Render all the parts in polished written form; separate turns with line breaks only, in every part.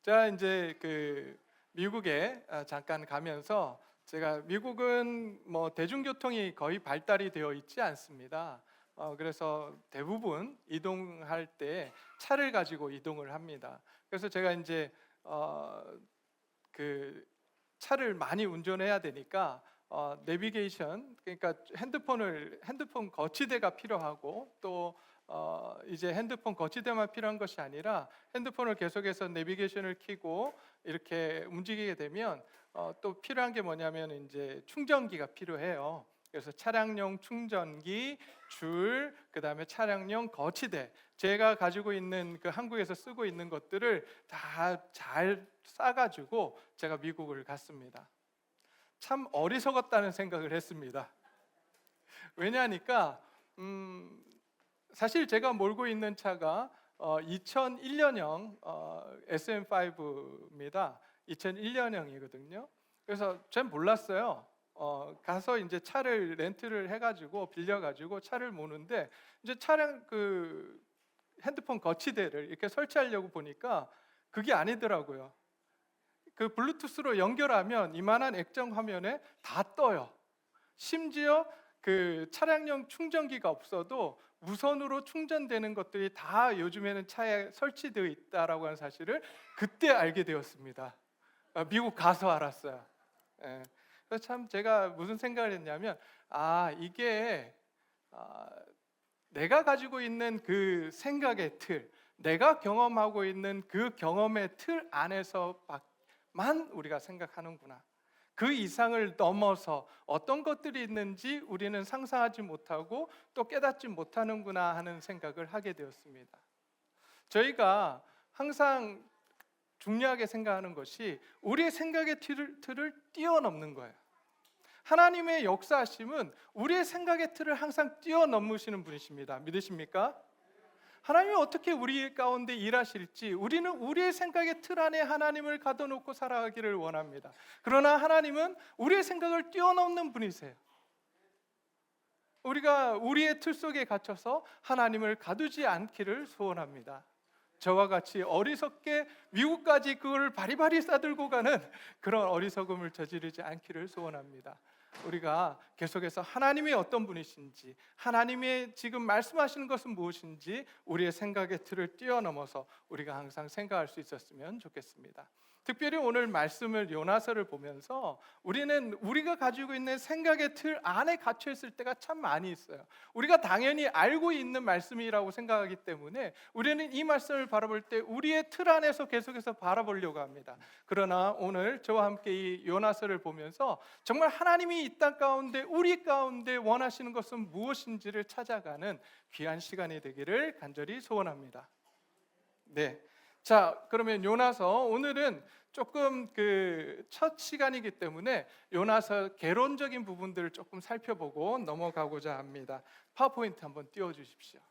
제가 이제 미국에 잠깐 가면서 제가 미국은 뭐 대중교통이 거의 발달이 되어 있지 않습니다. 그래서 대부분 이동할 때 차를 가지고 이동을 합니다. 그래서 제가 이제 그 차를 많이 운전해야 되니까 내비게이션, 그러니까 핸드폰 거치대가 필요하고, 또 이제 핸드폰 거치대만 필요한 것이 아니라 핸드폰을 계속해서 내비게이션을 켜고 이렇게 움직이게 되면 또 필요한 게 뭐냐면 이제 충전기가 필요해요. 그래서 차량용 충전기, 줄, 그다음에 차량용 거치대, 제가 가지고 있는 한국에서 쓰고 있는 것들을 다 잘 싸가지고 제가 미국을 갔습니다. 참 어리석었다는 생각을 했습니다. 왜냐하니까 사실 제가 몰고 있는 차가 2001년형 SM5입니다. 2001년형이거든요. 그래서 전 몰랐어요. 가서 이제 차를 렌트를 해가지고 빌려가지고 차를 모는데, 이제 차량 핸드폰 거치대를 이렇게 설치하려고 보니까 그게 아니더라고요. 블루투스로 연결하면 이만한 액정 화면에 다 떠요. 심지어 차량용 충전기가 없어도 무선으로 충전되는 것들이 다 요즘에는 차에 설치되어 있다라고 하는 사실을 그때 알게 되었습니다. 미국 가서 알았어요. 예. 그래서 참 제가 무슨 생각을 했냐면, 이게 내가 가지고 있는 그 생각의 틀, 내가 경험하고 있는 그 경험의 틀 안에서만 우리가 생각하는구나. 그 이상을 넘어서 어떤 것들이 있는지 우리는 상상하지 못하고 또 깨닫지 못하는구나 하는 생각을 하게 되었습니다. 저희가 항상 중요하게 생각하는 것이 우리의 생각의 틀을 뛰어넘는 거예요. 하나님의 역사하심은 우리의 생각의 틀을 항상 뛰어넘으시는 분이십니다. 믿으십니까? 하나님이 어떻게 우리 가운데 일하실지 우리는 우리의 생각의 틀 안에 하나님을 가둬놓고 살아가기를 원합니다. 그러나 하나님은 우리의 생각을 뛰어넘는 분이세요. 우리가 우리의 틀 속에 갇혀서 하나님을 가두지 않기를 소원합니다. 저와 같이 어리석게 미국까지 그걸 바리바리 싸들고 가는 그런 어리석음을 저지르지 않기를 소원합니다. 우리가 계속해서 하나님이 어떤 분이신지, 하나님의 지금 말씀하시는 것은 무엇인지 우리의 생각의 틀을 뛰어넘어서 우리가 항상 생각할 수 있었으면 좋겠습니다. 특별히 오늘 말씀을 요나서를 보면서 우리는 우리가 가지고 있는 생각의 틀 안에 갇혀 있을 때가 참 많이 있어요. 우리가 당연히 알고 있는 말씀이라고 생각하기 때문에 우리는 이 말씀을 바라볼 때 우리의 틀 안에서 계속해서 바라보려고 합니다. 그러나 오늘 저와 함께 이 요나서를 보면서 정말 하나님이 이 땅 가운데 우리 가운데 원하시는 것은 무엇인지를 찾아가는 귀한 시간이 되기를 간절히 소원합니다. 네. 자, 그러면 요나서 오늘은 조금 첫 시간이기 때문에 요나서 개론적인 부분들을 조금 살펴보고 넘어가고자 합니다. 파워포인트 한번 띄워 주십시오.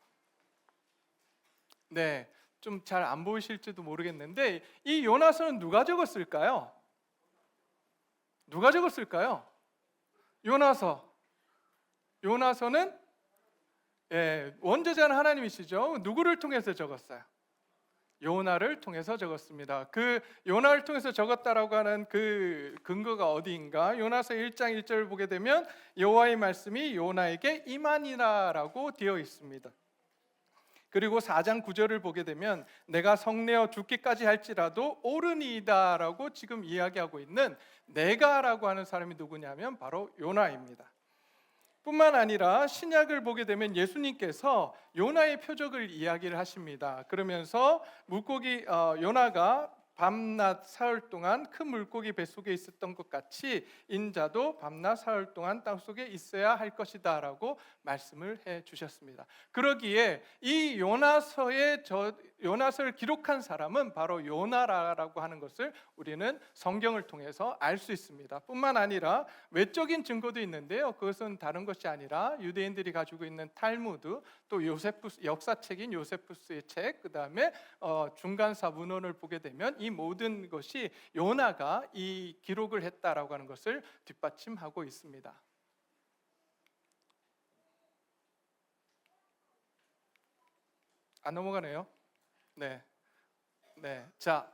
네. 좀 잘 안 보이실지도 모르겠는데 이 요나서는 누가 적었을까요? 누가 적었을까요? 요나서는 원저자는 하나님이시죠. 누구를 통해서 적었어요? 요나를 통해서 적었습니다. 요나를 통해서 적었다라고 하는 그 근거가 어디인가? 요나서 1장 1절을 보게 되면 여호와의 말씀이 요나에게 임하니라라고 되어 있습니다. 그리고 4장 9절을 보게 되면 내가 성내어 죽기까지 할지라도 옳으니이다라고 지금 이야기하고 있는 내가라고 하는 사람이 누구냐면 바로 요나입니다. 뿐만 아니라 신약을 보게 되면 예수님께서 요나의 표적을 이야기를 하십니다. 그러면서 요나가 밤낮 사흘 동안 큰 물고기 뱃속에 있었던 것 같이 인자도 밤낮 사흘 동안 땅속에 있어야 할 것이다 라고 말씀을 해 주셨습니다. 그러기에 이 요나서를 기록한 사람은 바로 요나라고 하는 것을 우리는 성경을 통해서 알 수 있습니다. 뿐만 아니라 외적인 증거도 있는데요, 그것은 다른 것이 아니라 유대인들이 가지고 있는 탈무드, 또 역사책인 요세푸스의 책, 그 다음에 중간사 문헌을 보게 되면 이 모든 것이 요나가 이 기록을 했다라고 하는 것을 뒷받침하고 있습니다. 안 넘어가네요. 네. 자,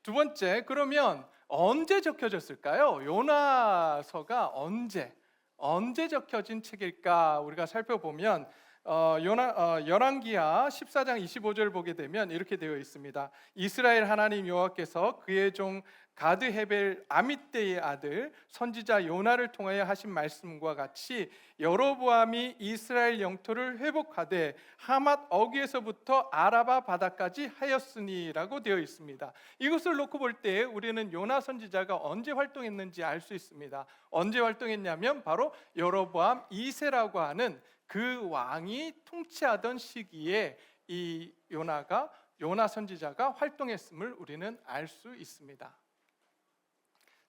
두 번째, 그러면 언제 적혀졌을까요? 요나서가 언제 적혀진 책일까? 우리가 살펴보면 열왕기하 14장 25절 보게 되면 이렇게 되어 있습니다. 이스라엘 하나님 여호와께서 그의 종 가드 헤벨 아미떼의 아들 선지자 요나를 통하여 하신 말씀과 같이 여로보암이 이스라엘 영토를 회복하되 하맛 어귀에서부터 아라바 바다까지 하였으니라고 되어 있습니다. 이것을 놓고 볼 때 우리는 요나 선지자가 언제 활동했는지 알 수 있습니다. 언제 활동했냐면 바로 여로보암 2세라고 하는 그 왕이 통치하던 시기에 이 요나 선지자가 활동했음을 우리는 알 수 있습니다.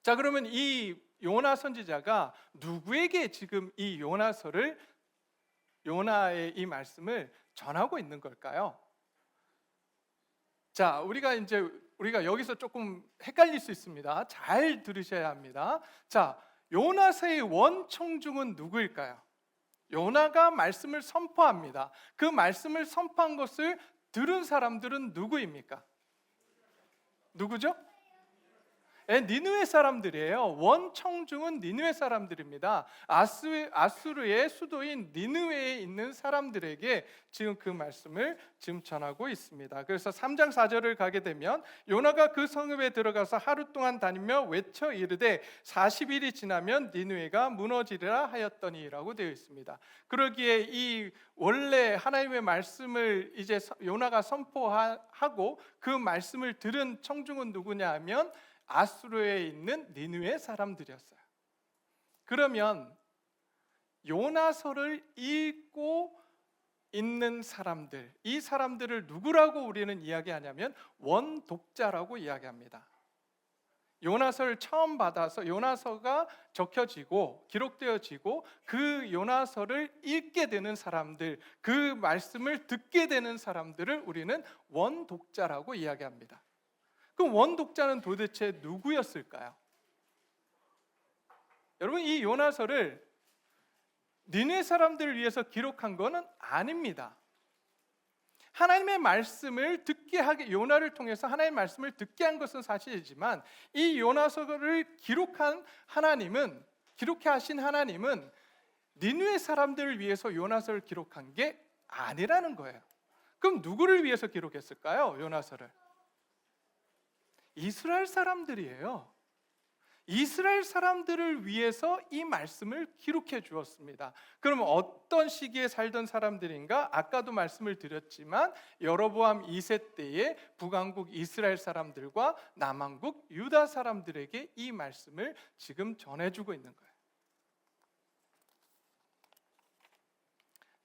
자, 그러면 이 요나 선지자가 누구에게 지금 이 요나의 이 말씀을 전하고 있는 걸까요? 자, 우리가 여기서 조금 헷갈릴 수 있습니다. 잘 들으셔야 합니다. 자, 요나서의 원청중은 누구일까요? 요나가 말씀을 선포합니다. 그 말씀을 선포한 것을 들은 사람들은 누구입니까? 누구죠? 니느웨 사람들이에요. 원청중은 니느웨 사람들입니다. 아수르의 수도인 니느웨에 있는 사람들에게 지금 그 말씀을 지금 전하고 있습니다. 그래서 3장 4절을 가게 되면 요나가 그 성읍에 들어가서 하루 동안 다니며 외쳐 이르되 40일이 지나면 니느웨가 무너지리라 하였더니라고 되어 있습니다. 그러기에 이 원래 하나님의 말씀을 이제 요나가 선포하고 그 말씀을 들은 청중은 누구냐 하면 아수르에 있는 니느웨 사람들이었어요. 그러면 요나서를 읽고 있는 사람들, 이 사람들을 누구라고 우리는 이야기하냐면 원독자라고 이야기합니다. 요나서를 처음 받아서 요나서가 적혀지고 기록되어지고 그 요나서를 읽게 되는 사람들, 그 말씀을 듣게 되는 사람들을 우리는 원독자라고 이야기합니다. 그럼 원독자는 도대체 누구였을까요? 여러분, 이 요나서를 니네 사람들을 위해서 기록한 것은 아닙니다. 하나님의 말씀을 듣게 하게, 요나를 통해서 하나님의 말씀을 듣게 한 것은 사실이지만 이 요나서를 기록해 하신 하나님은 니느웨 사람들을 위해서 요나서를 기록한 게 아니라는 거예요. 그럼 누구를 위해서 기록했을까요? 요나서를? 이스라엘 사람들이에요. 이스라엘 사람들을 위해서 이 말씀을 기록해 주었습니다. 그럼 어떤 시기에 살던 사람들인가? 아까도 말씀을 드렸지만 여로보암 2세 때에 북왕국 이스라엘 사람들과 남왕국 유다 사람들에게 이 말씀을 지금 전해주고 있는 거예요.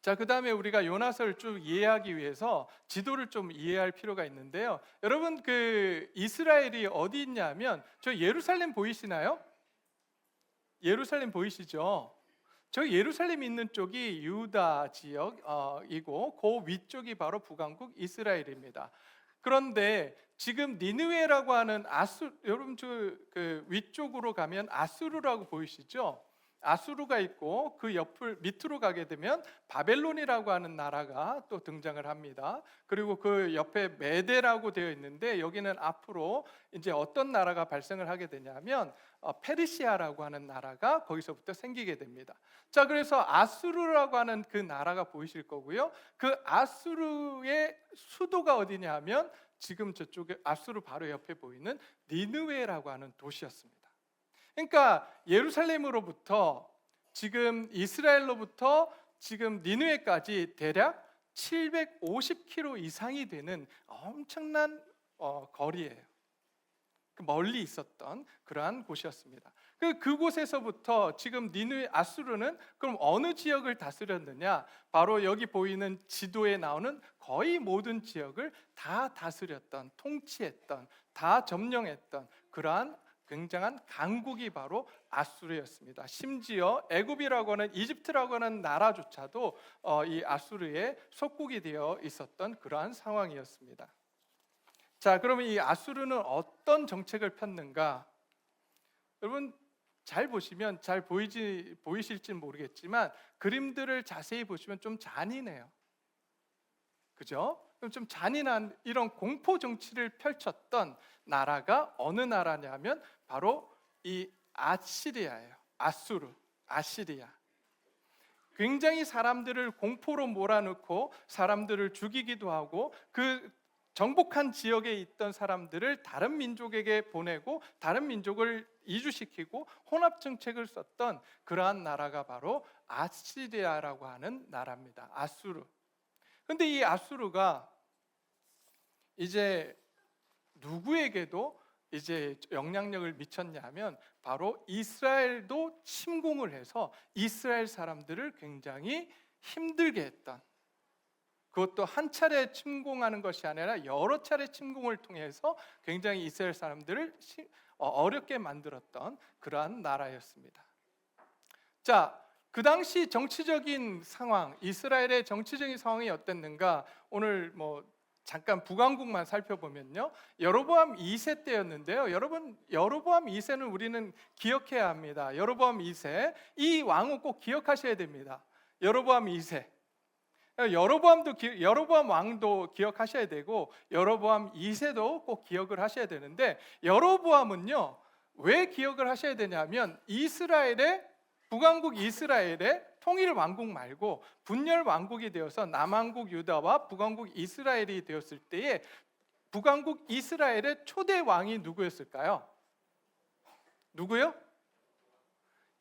자, 그 다음에 우리가 요나서를 쭉 이해하기 위해서 지도를 좀 이해할 필요가 있는데요. 여러분, 그 이스라엘이 어디 있냐면 저 예루살렘 보이시나요? 예루살렘 보이시죠? 저 예루살렘 있는 쪽이 유다 지역이고 그 위쪽이 바로 북왕국 이스라엘입니다. 그런데 지금 니느웨라고 하는 여러분 그 위쪽으로 가면 아수르라고 보이시죠? 아수르가 있고 그 옆을 밑으로 가게 되면 바벨론이라고 하는 나라가 또 등장을 합니다. 그리고 그 옆에 메데라고 되어 있는데 여기는 앞으로 이제 어떤 나라가 발생을 하게 되냐면 페르시아라고 하는 나라가 거기서부터 생기게 됩니다. 자, 그래서 아수르라고 하는 그 나라가 보이실 거고요. 그 아수르의 수도가 어디냐 하면 지금 저쪽에 아수르 바로 옆에 보이는 니느웨라고 하는 도시였습니다. 그러니까 예루살렘으로부터 지금 이스라엘로부터 지금 니느웨까지 대략 750km 이상이 되는 엄청난 거리예요. 멀리 있었던 그러한 곳이었습니다. 그곳에서부터 지금 니느웨 아수르는 그럼 어느 지역을 다스렸느냐? 바로 여기 보이는 지도에 나오는 거의 모든 지역을 다 다스렸던, 통치했던, 다 점령했던 그러한 굉장한 강국이 바로 아수르였습니다. 심지어 애굽이라고 하는 이집트라고 하는 나라조차도 이 아수르의 속국이 되어 있었던 그러한 상황이었습니다. 자, 그러면 이 아수르는 어떤 정책을 폈는가? 여러분 잘 보시면 잘 보이실지는 모르겠지만 그림들을 자세히 보시면 좀 잔인해요. 그죠? 좀 잔인한 이런 공포 정치를 펼쳤던 나라가 어느 나라냐면 바로 이 아시리아예요. 아시리아. 굉장히 사람들을 공포로 몰아넣고 사람들을 죽이기도 하고 그 정복한 지역에 있던 사람들을 다른 민족에게 보내고 다른 민족을 이주시키고 혼합 정책을 썼던 그러한 나라가 바로 아시리아라고 하는 나라입니다. 아수르. 근데 이 아수르가 이제 누구에게도 이제 영향력을 미쳤냐면 바로 이스라엘도 침공을 해서 이스라엘 사람들을 굉장히 힘들게 했던, 그것도 한 차례 침공하는 것이 아니라 여러 차례 침공을 통해서 굉장히 이스라엘 사람들을 어렵게 만들었던 그러한 나라였습니다. 자, 그 당시 정치적인 상황, 이스라엘의 정치적인 상황이 어땠는가? 오늘 잠깐 북왕국만 살펴보면요, 여로보암 2세 때였는데요. 여러분, 여로보암 2세는 우리는 기억해야 합니다. 여로보암 2세, 이 왕은 꼭 기억하셔야 됩니다. 여로보암 2세. 여로보암 왕도 기억하셔야 되고 여로보암 2세도 꼭 기억을 하셔야 되는데, 여로보암은요 왜 기억을 하셔야 되냐면 북왕국 이스라엘의 통일 왕국 말고 분열 왕국이 되어서 남왕국 유다와 북왕국 이스라엘이 되었을 때에 북왕국 이스라엘의 초대 왕이 누구였을까요? 누구요?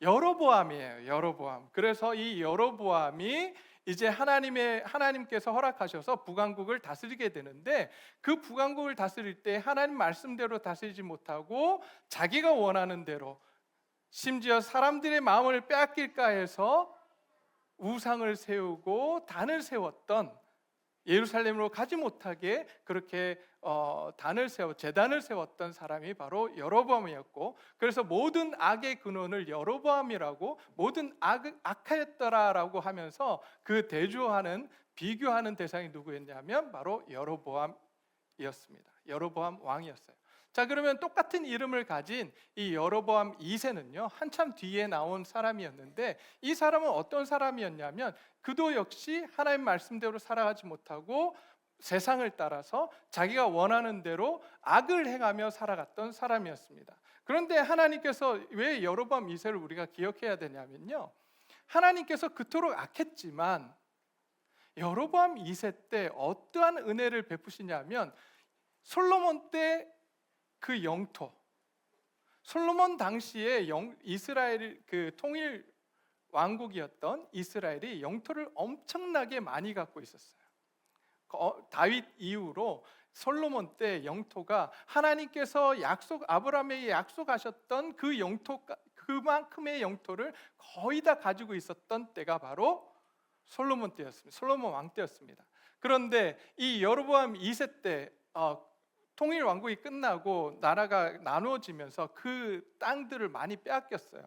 여로보암이에요. 여로보암. 그래서 이 여로보암이 이제 하나님께서 허락하셔서 북왕국을 다스리게 되는데, 그 북왕국을 다스릴 때 하나님 말씀대로 다스리지 못하고 자기가 원하는 대로, 심지어 사람들의 마음을 빼앗길까 해서 우상을 세우고 단을 세웠던, 예루살렘으로 가지 못하게 그렇게 제단을 세웠던 사람이 바로 여로보암이었고, 그래서 모든 악의 근원을 여로보암이라고, 모든 악하였더라라고 하면서 그 비교하는 대상이 누구였냐면 바로 여로보암이었습니다. 여로보암 왕이었어요. 자, 그러면 똑같은 이름을 가진 이 여로보암 2세는요 한참 뒤에 나온 사람이었는데, 이 사람은 어떤 사람이었냐면 그도 역시 하나님 말씀대로 살아가지 못하고 세상을 따라서 자기가 원하는 대로 악을 행하며 살아갔던 사람이었습니다. 그런데 하나님께서 왜 여로보암 2세를 우리가 기억해야 되냐면요, 하나님께서 그토록 악했지만 여로보암 2세 때 어떠한 은혜를 베푸시냐면, 솔로몬 때 그 영토, 솔로몬 당시에 이스라엘 그 통일 왕국이었던 이스라엘이 영토를 엄청나게 많이 갖고 있었어요. 다윗 이후로 솔로몬 때 영토가 하나님께서 아브라함에게 약속하셨던 그 영토, 그만큼의 영토를 거의 다 가지고 있었던 때가 바로 솔로몬 때였습니다. 솔로몬 왕 때였습니다. 그런데 이 여로보암 2세 때 통일 왕국이 끝나고 나라가 나누어지면서 그 땅들을 많이 빼앗겼어요.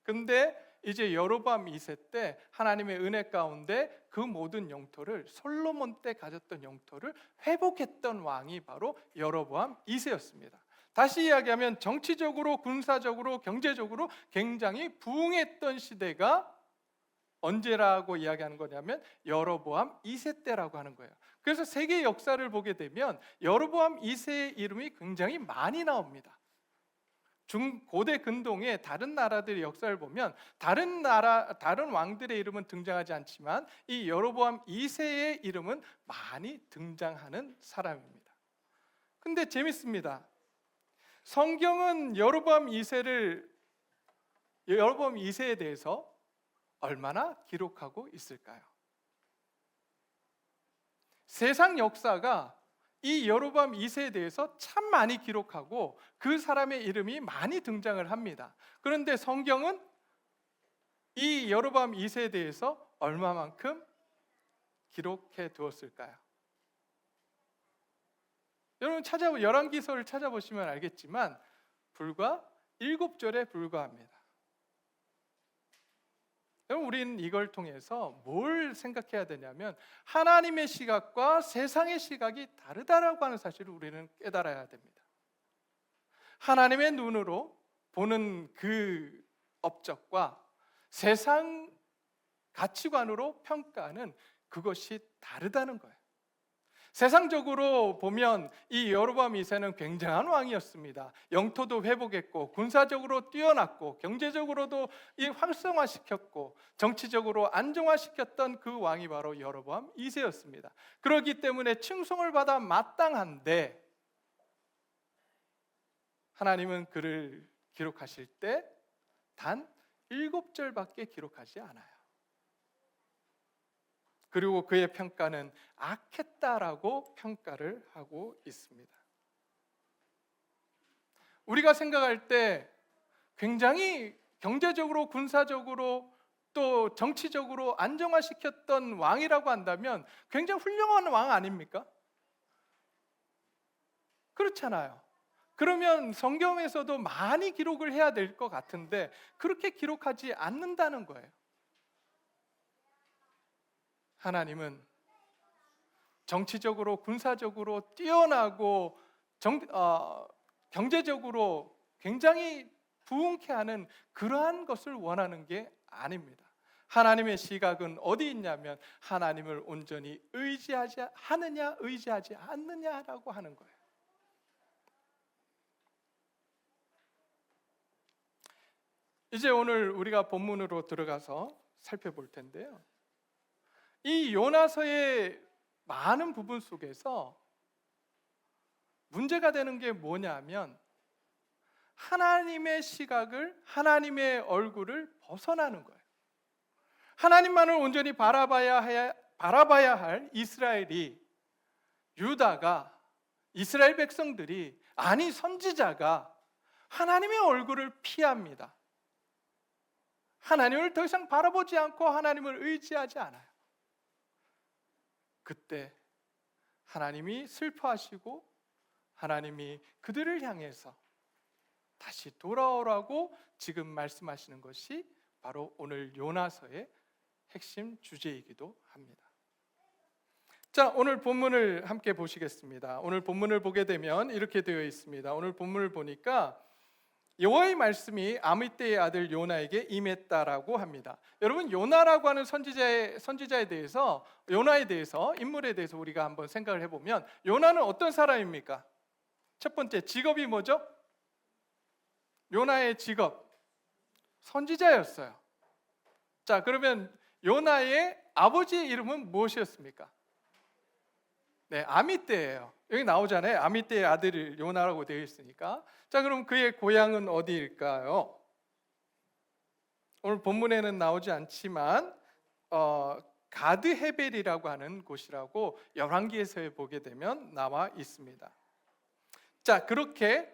근데 이제 여로보암 2세 때 하나님의 은혜 가운데 그 모든 영토를, 솔로몬 때 가졌던 영토를 회복했던 왕이 바로 여로보암 2세였습니다. 다시 이야기하면 정치적으로, 군사적으로, 경제적으로 굉장히 부흥했던 시대가 언제라고 이야기하는 거냐면 여로보암 2세 때라고 하는 거예요. 그래서 세계 역사를 보게 되면 여로보암 2세의 이름이 굉장히 많이 나옵니다. 고대 근동의 다른 나라들의 역사를 보면 다른 왕들의 이름은 등장하지 않지만 이 여로보암 2세의 이름은 많이 등장하는 사람입니다. 근데 재밌습니다. 성경은 여로보암 2세에 대해서 얼마나 기록하고 있을까요? 세상 역사가 이 여로보암 2세에 대해서 참 많이 기록하고 그 사람의 이름이 많이 등장을 합니다. 그런데 성경은 이 여로보암 2세에 대해서 얼마만큼 기록해 두었을까요? 여러분 열왕기서를 찾아보시면 알겠지만 불과 7절에 불과합니다. 여러분, 우리는 이걸 통해서 뭘 생각해야 되냐면 하나님의 시각과 세상의 시각이 다르다라고 하는 사실을 우리는 깨달아야 됩니다. 하나님의 눈으로 보는 그 업적과 세상 가치관으로 평가하는 그것이 다르다는 거예요. 세상적으로 보면 이 여로보암 2세는 굉장한 왕이었습니다. 영토도 회복했고 군사적으로 뛰어났고 경제적으로도 이 활성화시켰고 정치적으로 안정화시켰던 그 왕이 바로 여로보암 2세였습니다. 그렇기 때문에 칭송을 받아 마땅한데 하나님은 그를 기록하실 때 단 7절밖에 기록하지 않아요. 그리고 그의 평가는 악했다라고 평가를 하고 있습니다. 우리가 생각할 때 굉장히 경제적으로 군사적으로 또 정치적으로 안정화시켰던 왕이라고 한다면 굉장히 훌륭한 왕 아닙니까? 그렇잖아요. 그러면 성경에서도 많이 기록을 해야 될 것 같은데 그렇게 기록하지 않는다는 거예요. 하나님은 정치적으로 군사적으로 뛰어나고 경제적으로 굉장히 부흥케 하는 그러한 것을 원하는 게 아닙니다. 하나님의 시각은 어디 있냐면 하나님을 온전히 의지하지 하느냐 의지하지 않느냐라고 하는 거예요. 이제 오늘 우리가 본문으로 들어가서 살펴볼 텐데요. 이 요나서의 많은 부분 속에서 문제가 되는 게 뭐냐면 하나님의 시각을, 하나님의 얼굴을 벗어나는 거예요. 하나님만을 온전히 바라봐야 할 이스라엘이, 유다가, 이스라엘 백성들이, 아니 선지자가 하나님의 얼굴을 피합니다. 하나님을 더 이상 바라보지 않고 하나님을 의지하지 않아요. 그때 하나님이 슬퍼하시고 하나님이 그들을 향해서 다시 돌아오라고 지금 말씀하시는 것이 바로 오늘 요나서의 핵심 주제이기도 합니다. 자, 오늘 본문을 함께 보시겠습니다. 오늘 본문을 보게 되면 이렇게 되어 있습니다. 오늘 본문을 보니까 여호와의 말씀이 아미떼의 아들 요나에게 임했다라고 합니다. 여러분, 요나라고 하는 선지자에 대해서, 요나에 대해서, 인물에 대해서 우리가 한번 생각을 해보면 요나는 어떤 사람입니까? 첫 번째, 직업이 뭐죠? 요나의 직업, 선지자였어요. 자, 그러면 요나의 아버지의 이름은 무엇이었습니까? 네, 아미떼예요. 여기 나오잖아요. 아미떼의 아들이 요나라고 되어 있으니까. 자, 그럼 그의 고향은 어디일까요? 오늘 본문에는 나오지 않지만 가드 헤벨이라고 하는 곳이라고 열왕기에서 보게 되면 나와 있습니다. 자, 그렇게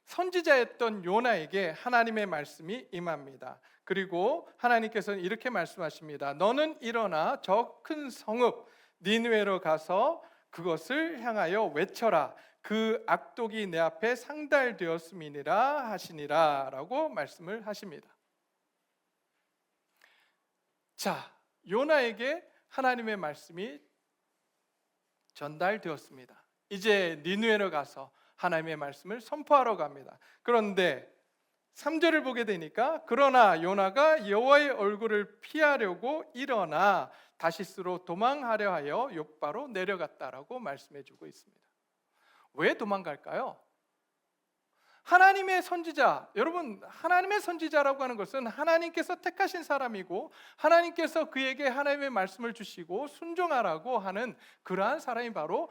선지자였던 요나에게 하나님의 말씀이 임합니다. 그리고 하나님께서는 이렇게 말씀하십니다. 너는 일어나 저 큰 성읍 니느웨로 가서 그것을 향하여 외쳐라. 그 악독이 내 앞에 상달되었음이니라 하시니라 라고 말씀을 하십니다. 자, 요나에게 하나님의 말씀이 전달되었습니다. 이제 니느웨로 가서 하나님의 말씀을 선포하러 갑니다. 그런데 3절을 보게 되니까 그러나 요나가 여호와의 얼굴을 피하려고 일어나 다시스로 도망하려 하여 욥바로 내려갔다라고 말씀해 주고 있습니다. 왜 도망갈까요? 하나님의 선지자, 여러분, 하나님의 선지자라고 하는 것은 하나님께서 택하신 사람이고 하나님께서 그에게 하나님의 말씀을 주시고 순종하라고 하는 그러한 사람이 바로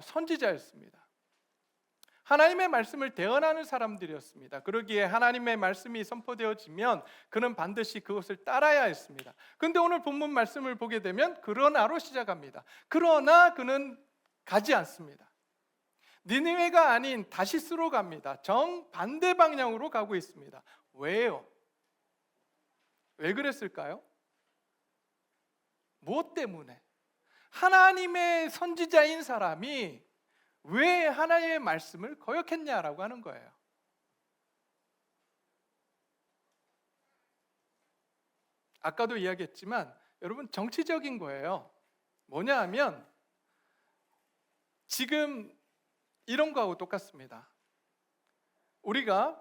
선지자였습니다. 하나님의 말씀을 대언하는 사람들이었습니다. 그러기에 하나님의 말씀이 선포되어지면 그는 반드시 그것을 따라야 했습니다. 그런데 오늘 본문 말씀을 보게 되면 그러나로 시작합니다. 그러나 그는 가지 않습니다. 니느웨가 아닌 다시스로 갑니다. 정반대 방향으로 가고 있습니다. 왜요? 왜 그랬을까요? 무엇 때문에? 하나님의 선지자인 사람이 왜 하나님의 말씀을 거역했냐라고 하는 거예요. 아까도 이야기했지만 여러분, 정치적인 거예요. 뭐냐 하면 지금 이런 거하고 똑같습니다. 우리가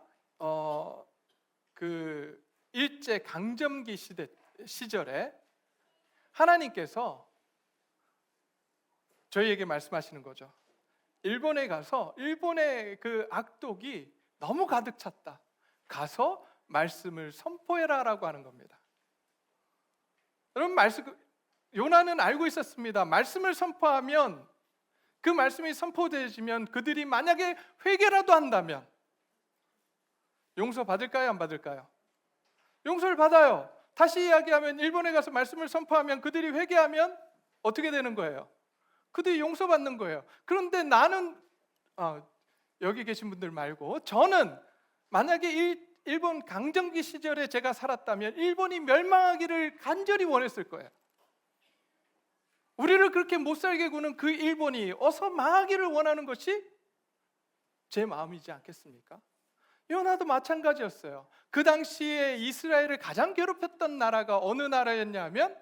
그 일제 강점기 시절에 하나님께서 저희에게 말씀하시는 거죠. 일본에 가서 일본의 그 악독이 너무 가득 찼다. 가서 말씀을 선포해라라고 하는 겁니다. 여러분, 요나는 알고 있었습니다. 말씀을 선포하면, 그 말씀이 선포되어지면 그들이 만약에 회개라도 한다면 용서받을까요? 안 받을까요? 용서를 받아요. 다시 이야기하면 일본에 가서 말씀을 선포하면 그들이 회개하면 어떻게 되는 거예요? 그들이 용서받는 거예요. 그런데 나는 여기 계신 분들 말고 저는 만약에 일본 강점기 시절에 제가 살았다면 일본이 멸망하기를 간절히 원했을 거예요. 우리를 그렇게 못 살게 구는 그 일본이 어서 망하기를 원하는 것이 제 마음이지 않겠습니까? 요나도 마찬가지였어요. 그 당시에 이스라엘을 가장 괴롭혔던 나라가 어느 나라였냐면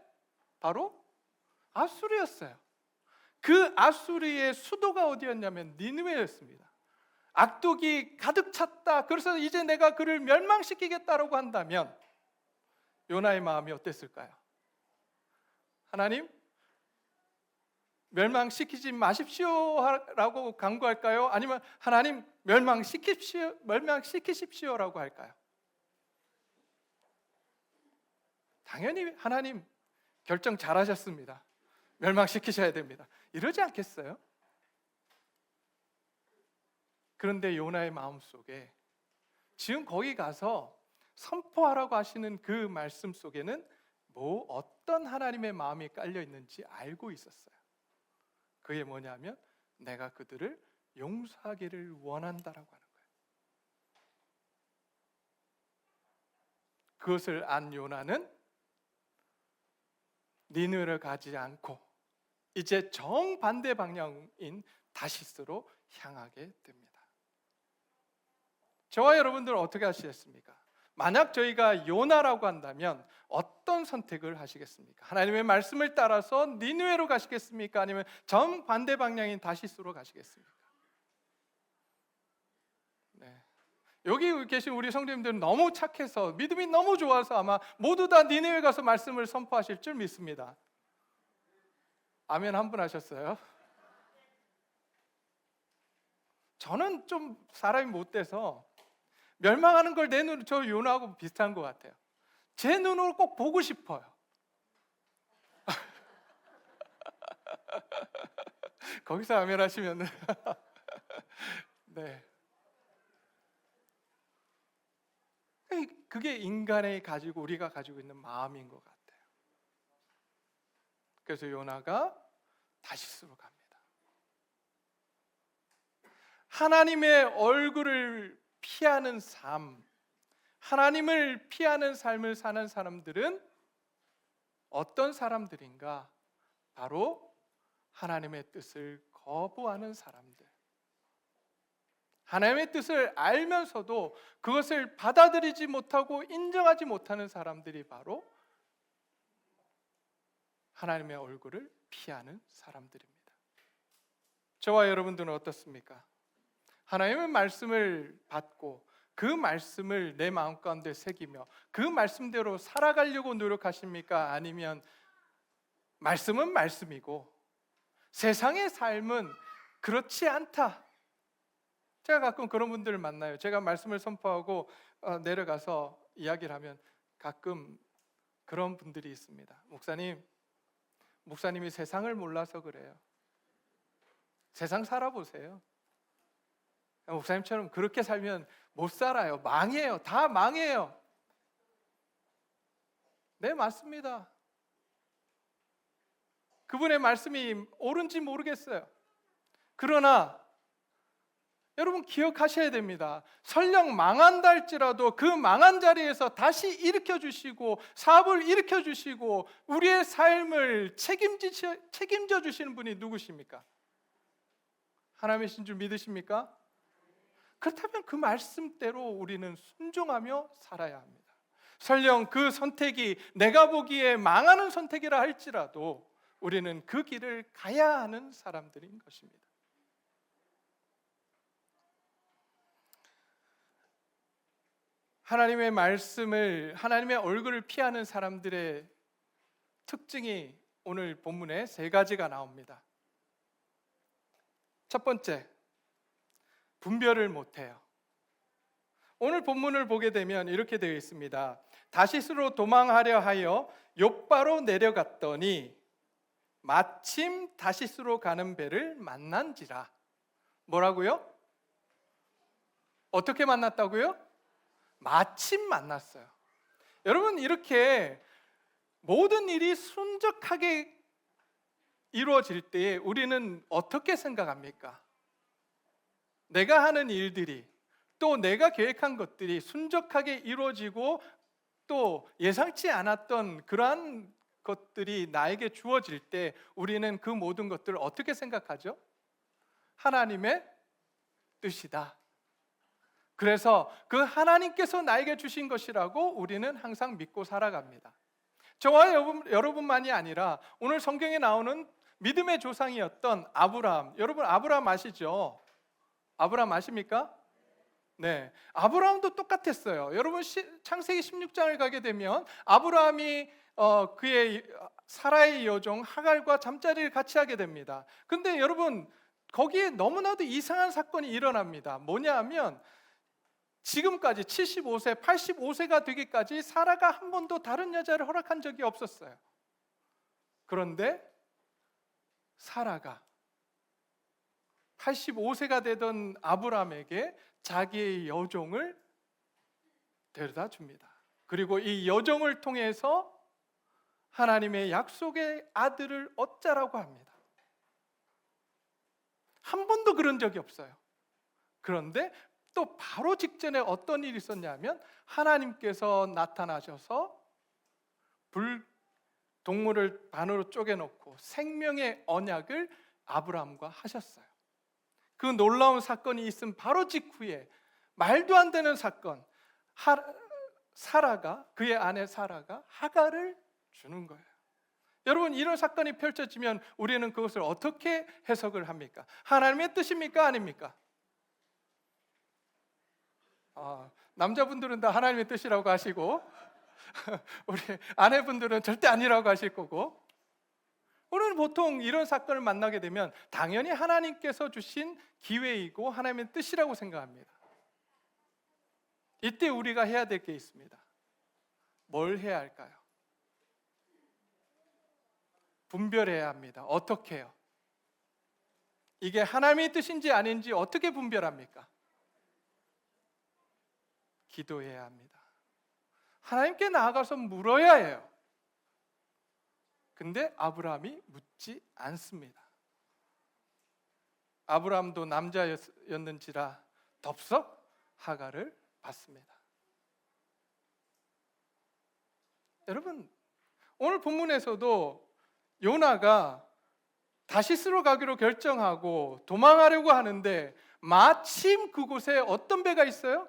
바로 아수르였어요. 그 아수르의 수도가 어디였냐면 니느웨였습니다. 악독이 가득 찼다. 그래서 이제 내가 그를 멸망시키겠다라고 한다면 요나의 마음이 어땠을까요? 하나님, 멸망시키지 마십시오라고 간구할까요? 아니면 하나님, 멸망시키십시오라고 할까요? 당연히 하나님, 결정 잘하셨습니다. 멸망시키셔야 됩니다. 이러지 않겠어요? 그런데 요나의 마음속에 지금 거기 가서 선포하라고 하시는 그 말씀 속에는 어떤 하나님의 마음이 깔려 있는지 알고 있었어요. 그게 뭐냐면 내가 그들을 용서하기를 원한다라고 하는 거예요. 그것을 안 요나는 니느웨를 가지 않고 이제 정반대 방향인 다시스로 향하게 됩니다. 저와 여러분들은 어떻게 하시겠습니까? 만약 저희가 요나라고 한다면 어떤 선택을 하시겠습니까? 하나님의 말씀을 따라서 니느웨로 가시겠습니까? 아니면 정반대 방향인 다시스로 가시겠습니까? 네. 여기 계신 우리 성도님들은 너무 착해서 믿음이 너무 좋아서 아마 모두 다 니느웨 가서 말씀을 선포하실 줄 믿습니다. 아멘 한 분 하셨어요? 저는 좀 사람이 못돼서 멸망하는 걸 내 눈으로, 저 요나하고 비슷한 것 같아요. 제 눈으로 꼭 보고 싶어요. 거기서 아멘 하시면 네. 그게 인간이 가지고, 우리가 가지고 있는 마음인 것 같아요. 그래서 요나가 다시스로 갑니다. 하나님의 얼굴을 피하는 삶, 하나님을 피하는 삶을 사는 사람들은 어떤 사람들인가? 바로 하나님의 뜻을 거부하는 사람들. 하나님의 뜻을 알면서도 그것을 받아들이지 못하고 인정하지 못하는 사람들이 바로 하나님의 얼굴을 피하는 사람들입니다. 저와 여러분들은 어떻습니까? 하나님의 말씀을 받고 그 말씀을 내 마음 가운데 새기며 그 말씀대로 살아가려고 노력하십니까? 아니면 말씀은 말씀이고 세상의 삶은 그렇지 않다. 제가 가끔 그런 분들을 만나요. 제가 말씀을 선포하고 내려가서 이야기를 하면 가끔 그런 분들이 있습니다. 목사님이 세상을 몰라서 그래요. 세상 살아보세요. 목사님처럼 그렇게 살면 못 살아요. 망해요. 다 망해요. 네, 맞습니다. 그분의 말씀이 옳은지 모르겠어요. 그러나 여러분 기억하셔야 됩니다. 설령 망한다 할지라도 그 망한 자리에서 다시 일으켜 주시고 사업을 일으켜 주시고 우리의 삶을 책임져 주시는 분이 누구십니까? 하나님이신 줄 믿으십니까? 그렇다면 그 말씀대로 우리는 순종하며 살아야 합니다. 설령 그 선택이 내가 보기에 망하는 선택이라 할지라도 우리는 그 길을 가야 하는 사람들인 것입니다. 하나님의 말씀을, 하나님의 얼굴을 피하는 사람들의 특징이 오늘 본문에 3가지가 나옵니다. 첫 번째, 분별을 못해요. 오늘 본문을 보게 되면 이렇게 되어 있습니다. 다시스로 도망하려 하여 욥바로 내려갔더니 마침 다시스로 가는 배를 만난지라. 뭐라고요? 어떻게 만났다고요? 마침 만났어요. 여러분, 이렇게 모든 일이 순적하게 이루어질 때 우리는 어떻게 생각합니까? 내가 하는 일들이, 또 내가 계획한 것들이 순적하게 이루어지고 또 예상치 않았던 그러한 것들이 나에게 주어질 때 우리는 그 모든 것들을 어떻게 생각하죠? 하나님의 뜻이다. 그래서 그 하나님께서 나에게 주신 것이라고 우리는 항상 믿고 살아갑니다. 저와 여러분만이 아니라 오늘 성경에 나오는 믿음의 조상이었던 아브라함, 여러분 아브라함 아시죠? 아브라함 아십니까? 네, 아브라함도 똑같았어요. 여러분 창세기 16장을 가게 되면 아브라함이 그의 사라의 여종 하갈과 잠자리를 같이 하게 됩니다. 근데 여러분 거기에 너무나도 이상한 사건이 일어납니다. 뭐냐 하면 지금까지 75세, 85세가 되기까지 사라가 한 번도 다른 여자를 허락한 적이 없었어요. 그런데 사라가 85세가 되던 아브라함에게 자기의 여종을 데려다 줍니다. 그리고 이 여종을 통해서 하나님의 약속의 아들을 얻자라고 합니다. 한 번도 그런 적이 없어요. 그런데 또 바로 직전에 어떤 일이 있었냐면 하나님께서 나타나셔서 동물을 반으로 쪼개놓고 생명의 언약을 아브라함과 하셨어요. 그 놀라운 사건이 있은 바로 직후에 말도 안 되는 사건, 사라가, 그의 아내 사라가 하갈을 주는 거예요. 여러분, 이런 사건이 펼쳐지면 우리는 그것을 어떻게 해석을 합니까? 하나님의 뜻입니까? 아닙니까? 남자분들은 다 하나님의 뜻이라고 하시고 우리 아내분들은 절대 아니라고 하실 거고, 우리는 보통 이런 사건을 만나게 되면 당연히 하나님께서 주신 기회이고 하나님의 뜻이라고 생각합니다. 이때 우리가 해야 될 게 있습니다. 뭘 해야 할까요? 분별해야 합니다. 어떻게 해요? 이게 하나님의 뜻인지 아닌지 어떻게 분별합니까? 기도해야 합니다. 하나님께 나아가서 물어야 해요. 근데 아브라함이 묻지 않습니다. 아브라함도 남자였는지라 덥석 하갈을 받습니다. 여러분, 오늘 본문에서도 요나가 다시스로 가기로 결정하고 도망하려고 하는데 마침 그곳에 어떤 배가 있어요?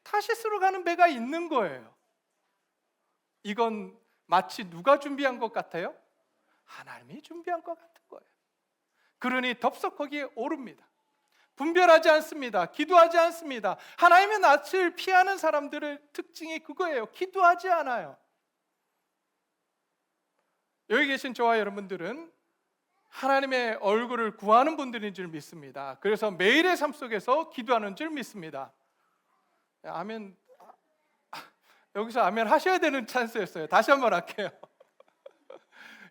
타시스로 가는 배가 있는 거예요. 이건 마치 누가 준비한 것 같아요? 하나님이 준비한 것 같은 거예요. 그러니 덥석 거기에 오릅니다. 분별하지 않습니다. 기도하지 않습니다. 하나님의 낯을 피하는 사람들의 특징이 그거예요. 기도하지 않아요. 여기 계신 저와 여러분들은 하나님의 얼굴을 구하는 분들인 줄 믿습니다. 그래서 매일의 삶 속에서 기도하는 줄 믿습니다. 아멘. 여기서 아멘 하셔야 되는 찬스였어요. 다시 한번 할게요.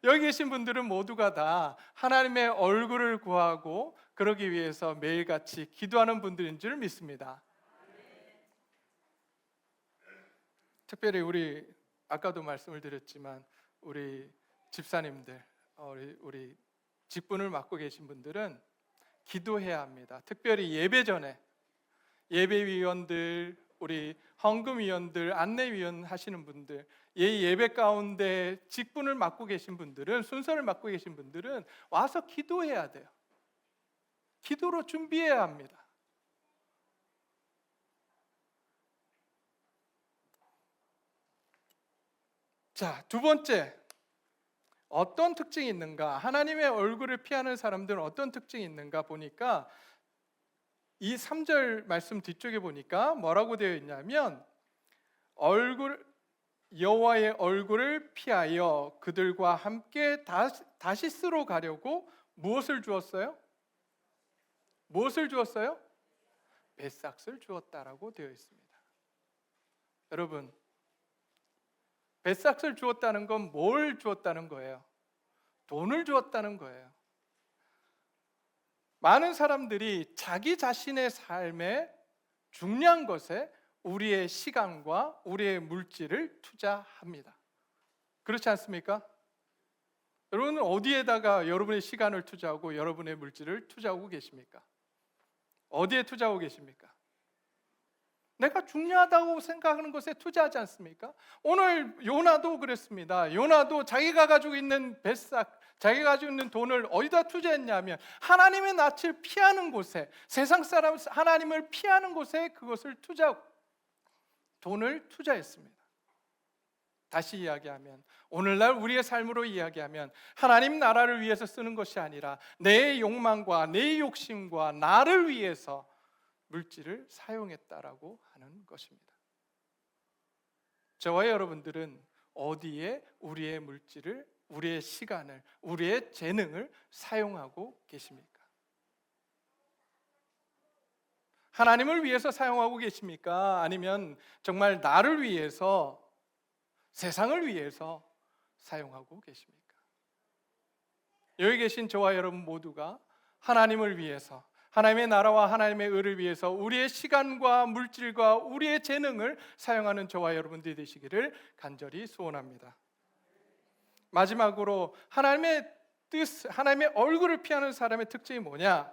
여기 계신 분들은 모두가 다 하나님의 얼굴을 구하고 그러기 위해서 매일같이 기도하는 분들인 줄 믿습니다. 특별히 우리 아까도 말씀을 드렸지만 우리 집사님들, 우리 직분을 맡고 계신 분들은 기도해야 합니다. 특별히 예배 전에 예배위원들, 우리 헌금위원들, 안내위원 하시는 분들, 예배 가운데 직분을 맡고 계신 분들은, 순서를 맡고 계신 분들은 와서 기도해야 돼요. 기도로 준비해야 합니다. 자, 두 번째, 어떤 특징이 있는가? 하나님의 얼굴을 피하는 사람들은 어떤 특징이 있는가 보니까 이 3절 말씀 뒤쪽에 보니까 뭐라고 되어 있냐면 여호와의 얼굴을 피하여 그들과 함께 다시스로 가려고 무엇을 주었어요? 무엇을 주었어요? 뱃삭을 주었다라고 되어 있습니다. 여러분, 뱃삭을 주었다는 건 뭘 주었다는 거예요? 돈을 주었다는 거예요. 많은 사람들이 자기 자신의 삶에 중요한 것에 우리의 시간과 우리의 물질을 투자합니다. 그렇지 않습니까? 여러분은 어디에다가 여러분의 시간을 투자하고 여러분의 물질을 투자하고 계십니까? 어디에 투자하고 계십니까? 내가 중요하다고 생각하는 것에 투자하지 않습니까? 오늘 요나도 그랬습니다. 요나도 자기가 가지고 있는 뱃삭, 자기가 가지고 있는 돈을 어디다 투자했냐면 하나님의 낯을 피하는 곳에, 세상 사람 하나님을 피하는 곳에 그것을 투자하고 돈을 투자했습니다. 다시 이야기하면, 오늘날 우리의 삶으로 이야기하면 하나님 나라를 위해서 쓰는 것이 아니라 내 욕망과 내 욕심과 나를 위해서 물질을 사용했다라고 하는 것입니다. 저와 여러분들은 어디에 우리의 물질을, 우리의 시간을, 우리의 재능을 사용하고 계십니까? 하나님을 위해서 사용하고 계십니까? 아니면 정말 나를 위해서, 세상을 위해서 사용하고 계십니까? 여기 계신 저와 여러분 모두가 하나님을 위해서, 하나님의 나라와 하나님의 의를 위해서 우리의 시간과 물질과 우리의 재능을 사용하는 저와 여러분들이 되시기를 간절히 소원합니다. 마지막으로 하나님의 뜻, 하나님의 얼굴을 피하는 사람의 특징이 뭐냐?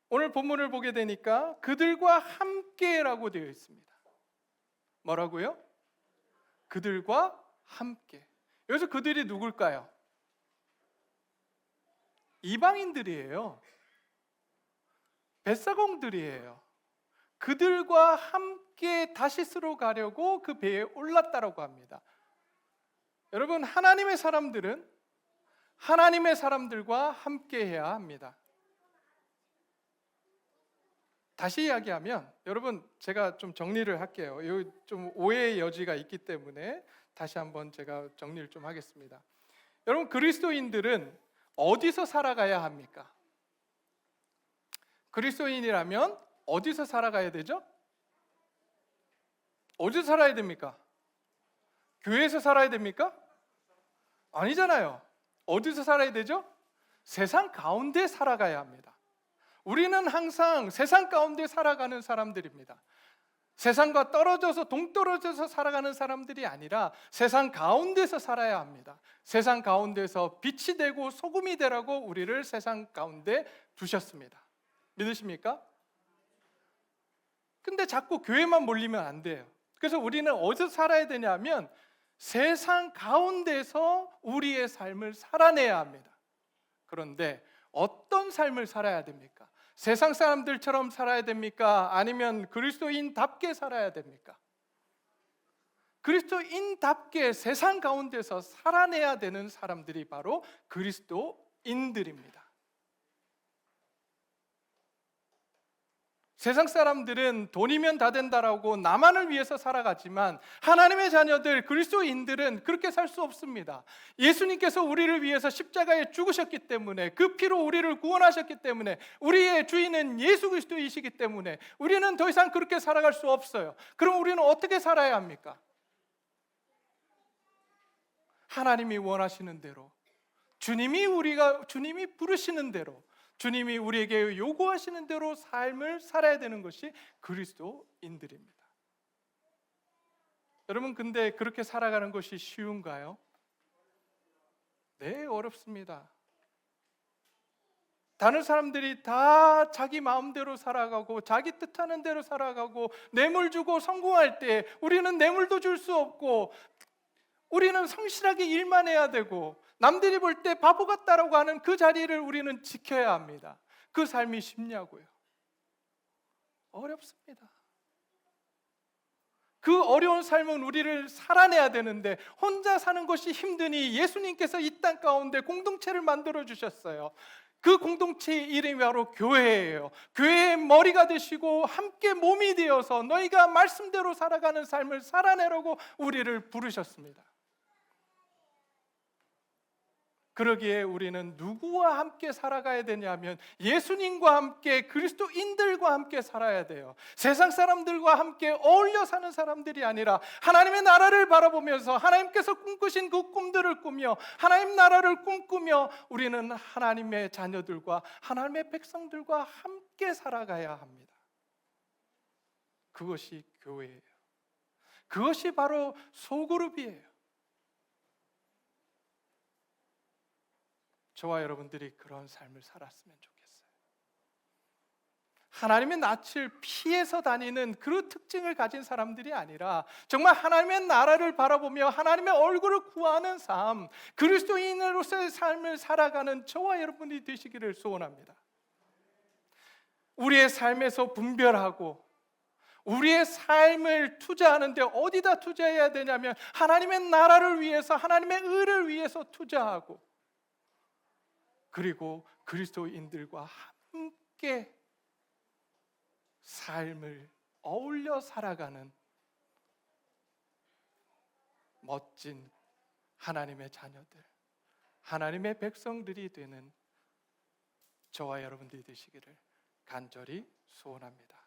오늘 본문을 보게 되니까 그들과 함께라고 되어 있습니다. 뭐라고요? 그들과 함께. 여기서 그들이 누굴까요? 이방인들이에요. 뱃사공들이에요. 그들과 함께 다시스로 가려고 그 배에 올랐다라고 합니다. 여러분, 하나님의 사람들은 하나님의 사람들과 함께 해야 합니다. 다시 이야기하면, 여러분, 제가 좀 정리를 할게요. 여기 좀 오해의 여지가 있기 때문에 다시 한번 제가 정리를 좀 하겠습니다. 여러분, 그리스도인들은 어디서 살아가야 합니까? 그리스도인이라면 어디서 살아가야 되죠? 어디서 살아야 됩니까? 교회에서 살아야 됩니까? 아니잖아요. 어디서 살아야 되죠? 세상 가운데 살아가야 합니다. 우리는 항상 세상 가운데 살아가는 사람들입니다. 세상과 떨어져서 동떨어져서 살아가는 사람들이 아니라 세상 가운데서 살아야 합니다. 세상 가운데서 빛이 되고 소금이 되라고 우리를 세상 가운데 두셨습니다. 믿으십니까? 근데 자꾸 교회만 몰리면 안 돼요. 그래서 우리는 어디서 살아야 되냐면 세상 가운데서 우리의 삶을 살아내야 합니다. 그런데 어떤 삶을 살아야 됩니까? 세상 사람들처럼 살아야 됩니까? 아니면 그리스도인답게 살아야 됩니까? 그리스도인답게 세상 가운데서 살아내야 되는 사람들이 바로 그리스도인들입니다. 세상 사람들은 돈이면 다 된다라고 나만을 위해서 살아가지만 하나님의 자녀들, 그리스도인들은 그렇게 살 수 없습니다. 예수님께서 우리를 위해서 십자가에 죽으셨기 때문에, 그 피로 우리를 구원하셨기 때문에, 우리의 주인은 예수 그리스도이시기 때문에 우리는 더 이상 그렇게 살아갈 수 없어요. 그럼 우리는 어떻게 살아야 합니까? 하나님이 원하시는 대로, 주님이 부르시는 대로, 주님이 우리에게 요구하시는 대로 삶을 살아야 되는 것이 그리스도인들입니다. 여러분, 근데 그렇게 살아가는 것이 쉬운가요? 네, 어렵습니다. 다른 사람들이 다 자기 마음대로 살아가고 자기 뜻하는 대로 살아가고 뇌물 주고 성공할 때 우리는 뇌물도 줄 수 없고 우리는 성실하게 일만 해야 되고 남들이 볼 때 바보 같다라고 하는 그 자리를 우리는 지켜야 합니다. 그 삶이 쉽냐고요? 어렵습니다. 그 어려운 삶은 우리를 살아내야 되는데 혼자 사는 것이 힘드니 예수님께서 이 땅 가운데 공동체를 만들어 주셨어요. 그 공동체의 이름이 바로 교회예요. 교회의 머리가 되시고 함께 몸이 되어서 너희가 말씀대로 살아가는 삶을 살아내라고 우리를 부르셨습니다. 그러기에 우리는 누구와 함께 살아가야 되냐면 예수님과 함께, 그리스도인들과 함께 살아야 돼요. 세상 사람들과 함께 어울려 사는 사람들이 아니라 하나님의 나라를 바라보면서 하나님께서 꿈꾸신 그 꿈들을 꾸며 하나님 나라를 꿈꾸며 우리는 하나님의 자녀들과 하나님의 백성들과 함께 살아가야 합니다. 그것이 교회예요. 그것이 바로 소그룹이에요. 저와 여러분들이 그런 삶을 살았으면 좋겠어요. 하나님의 낯을 피해서 다니는 그런 특징을 가진 사람들이 아니라 정말 하나님의 나라를 바라보며 하나님의 얼굴을 구하는 삶, 그리스도인으로서의 삶을 살아가는 저와 여러분이 되시기를 소원합니다. 우리의 삶에서 분별하고 우리의 삶을 투자하는데 어디다 투자해야 되냐면 하나님의 나라를 위해서, 하나님의 의를 위해서 투자하고, 그리고 그리스도인들과 함께 삶을 어울려 살아가는 멋진 하나님의 자녀들, 하나님의 백성들이 되는 저와 여러분들이 되시기를 간절히 소원합니다.